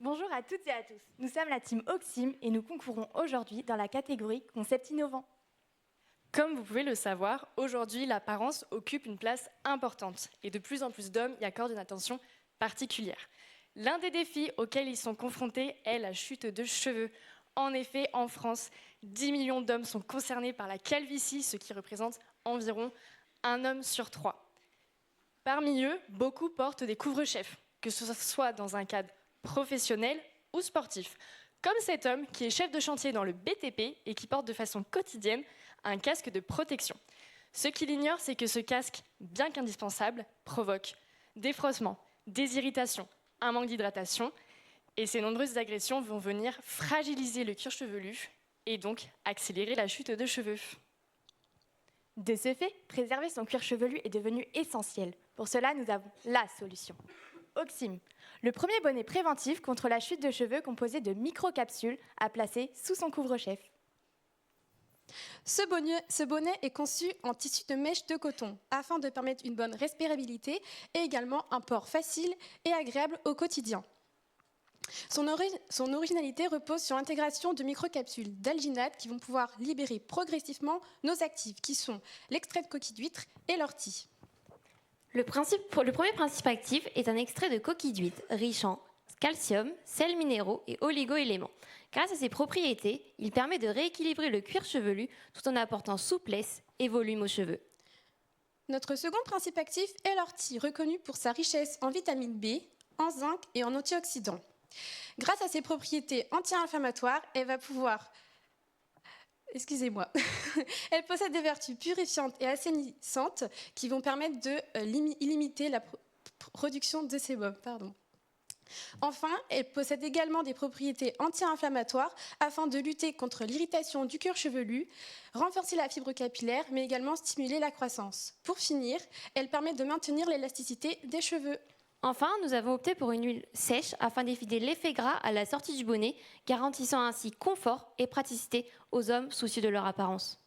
Bonjour à toutes et à tous. Nous sommes la team Oxim et nous concourons aujourd'hui dans la catégorie Concept innovant. Comme vous pouvez le savoir, aujourd'hui, l'apparence occupe une place importante et de plus en plus d'hommes y accordent une attention particulière. L'un des défis auxquels ils sont confrontés est la chute de cheveux. En effet, en France, 10 millions d'hommes sont concernés par la calvitie, ce qui représente environ un homme sur 3. Parmi eux, beaucoup portent des couvre-chefs, que ce soit dans un cadre professionnel ou sportif. Comme cet homme qui est chef de chantier dans le BTP et qui porte de façon quotidienne un casque de protection. Ce qu'il ignore, c'est que ce casque, bien qu'indispensable, provoque des frossements, des irritations, un manque d'hydratation, et ces nombreuses agressions vont venir fragiliser le cuir chevelu et donc accélérer la chute de cheveux. De ce fait, préserver son cuir chevelu est devenu essentiel. Pour cela, nous avons la solution. Oxim, le premier bonnet préventif contre la chute de cheveux composé de microcapsules à placer sous son couvre-chef. Ce bonnet est conçu en tissu de mèche de coton afin de permettre une bonne respirabilité et également un port facile et agréable au quotidien. Son originalité repose sur l'intégration de microcapsules d'alginate qui vont pouvoir libérer progressivement nos actifs qui sont l'extrait de coquille d'huître et l'ortie. Le premier principe actif est un extrait de coquille d'huître riche en calcium, sels minéraux et oligo-éléments. Grâce à ses propriétés, il permet de rééquilibrer le cuir chevelu tout en apportant souplesse et volume aux cheveux. Notre second principe actif est l'ortie, reconnue pour sa richesse en vitamine B, en zinc et en antioxydants. Grâce à ses propriétés anti-inflammatoires, elle va pouvoir... Elle possède des vertus purifiantes et assainissantes qui vont permettre de limiter la production de sébum. Enfin, elle possède également des propriétés anti-inflammatoires afin de lutter contre l'irritation du cuir chevelu, renforcer la fibre capillaire, mais également stimuler la croissance. Pour finir, elle permet de maintenir l'élasticité des cheveux. Enfin, nous avons opté pour une huile sèche afin d'éviter l'effet gras à la sortie du bonnet, garantissant ainsi confort et praticité aux hommes soucieux de leur apparence.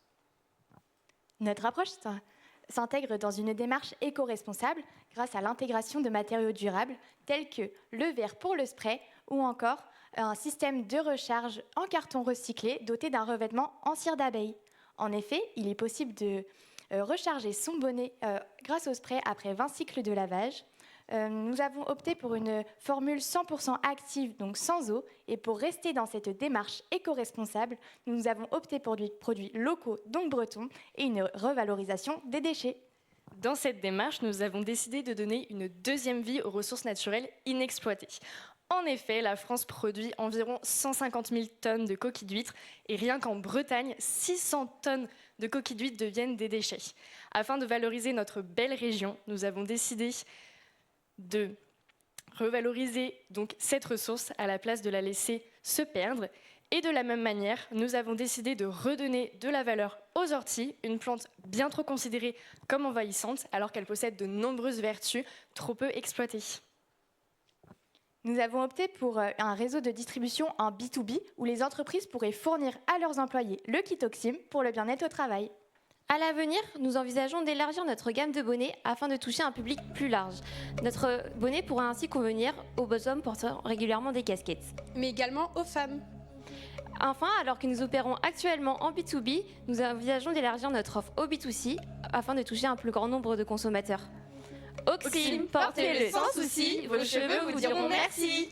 Notre approche s'intègre dans une démarche éco-responsable grâce à l'intégration de matériaux durables tels que le verre pour le spray ou encore un système de recharge en carton recyclé doté d'un revêtement en cire d'abeille. En effet, il est possible de recharger son bonnet grâce au spray après 20 cycles de lavage. Nous avons opté pour une formule 100% active, donc sans eau, et pour rester dans cette démarche éco-responsable, nous avons opté pour des produits locaux, donc bretons, et une revalorisation des déchets. Dans cette démarche, nous avons décidé de donner une deuxième vie aux ressources naturelles inexploitées. En effet, la France produit environ 150 000 tonnes de coquilles d'huîtres et rien qu'en Bretagne, 600 tonnes de coquilles d'huîtres deviennent des déchets. Afin de valoriser notre belle région, nous avons décidé de revaloriser donc cette ressource à la place de la laisser se perdre. Et de la même manière, nous avons décidé de redonner de la valeur aux orties, une plante bien trop considérée comme envahissante alors qu'elle possède de nombreuses vertus trop peu exploitées. Nous avons opté pour un réseau de distribution en B2B où les entreprises pourraient fournir à leurs employés le kit Oxim pour le bien-être au travail. À l'avenir, nous envisageons d'élargir notre gamme de bonnets afin de toucher un public plus large. Notre bonnet pourra ainsi convenir aux hommes portant régulièrement des casquettes. Mais également aux femmes. Enfin, alors que nous opérons actuellement en B2B, nous envisageons d'élargir notre offre au B2C afin de toucher un plus grand nombre de consommateurs. Oxim, portez-le sans souci, vos cheveux vous diront merci.